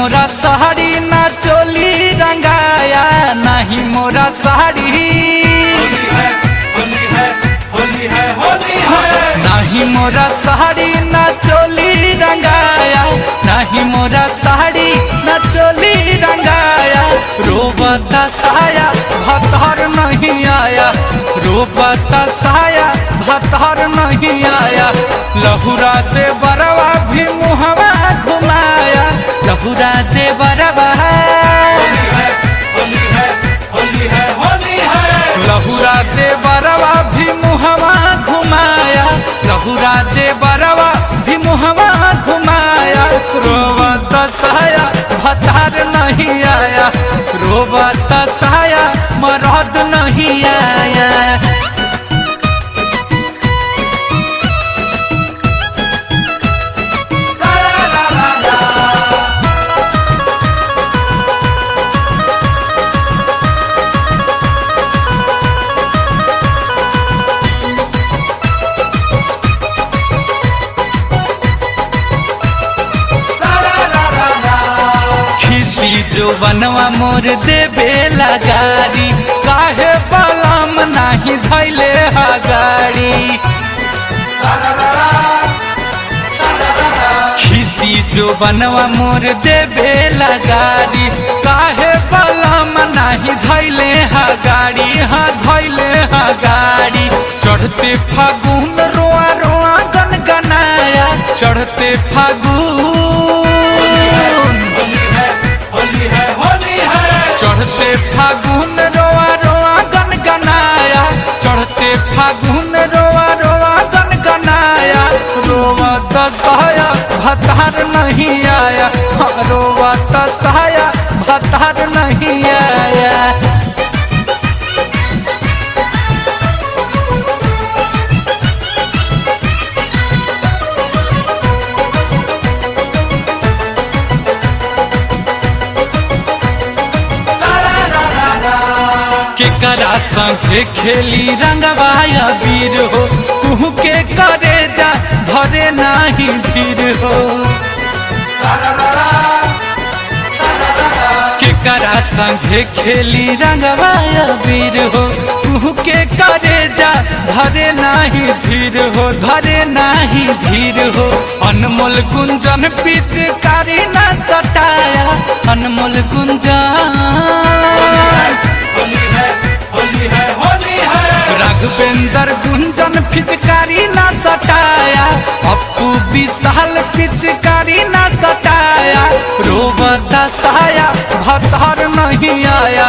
मोरा साड़ी ना चोली रंगाया, नहीं मोरा साड़ी होली है, होली है, होली है, होली है। नहीं मोरा साड़ी ना चोली रंगाया, नहीं मोरा साड़ी ना चोली रंगाया। रोबता साया भतर नहीं आया, रोबता साया भतर नहीं आया। लहुरा दे बरवा भी मुहवा घुमाया, लहुरा दे बरवा होली है, होली है, होली है, होली है। लहुरा दे बरवा भी मुहवा घुमाया, लहुरा दे बरवा भी मुहवा घुमाया। रोबत साया भतार नहीं आया, रोबत साया मरद नहीं आया। जो बनवा मोर देबे लगारी, काहे बलम नहीं धैले हा गाड़ी। खिसी जो बनवा मोर देबे लगारी, काहे बलम नहीं धैले हा गाड़ी, हाँ धैले हा गाड़ी। चढ़ते फागुन रोआ रोआ गनगनाया, चढ़ते फागुन चढ़ते फागुन रोआ रोआ गनगनाया, चढ़ते फागुन रोआ रोआ गनगनाया। रोआ दसाया भतार नहीं आया, रोआ दसाया भतार नहीं आया। केकरा संगे खेली रंगवाया वीर हो, तू के करे जा धरे नाही धीर हो। केकरा संगे खेली रंगवाया वीर हो, तू के करे जा धरे नाही धीर हो, धरे नाही धीर हो। अनमोल गुंजन पिचकारी ना सटाया, अनमोल गुंजन राघवेंद्र गुंजन पिचकारी ना सटाया, अपू विशाल पिचकारी ना सटाया। रोबता साया भतार नहीं आया,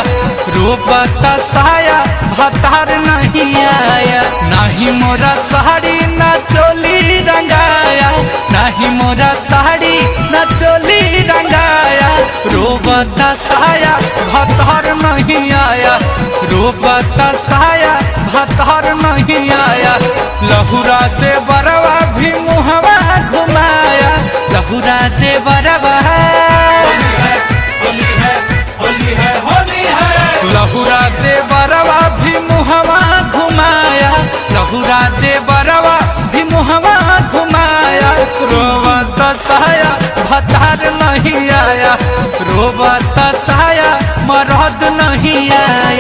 रोबता साया भतार नहीं आया। नहीं मोरा साड़ी ना चोली रंगाया, नहीं मोरा साड़ी ना चोली रंगाया। रोबता साया भतार नहीं आया, रोबता साया भतार नहीं आया। लहुरा दे बरवा भी मुहवा घुमाया, लहुरा दे बरवा होली है, होली है, होली है, होली है। लहुरा दे बरवा भी मुहवा घुमाया, लहुरा दे बरवा भी मुहवा घुमाया। रोबत साया भतार नहीं आया, रोबत साया मरद नहीं आया।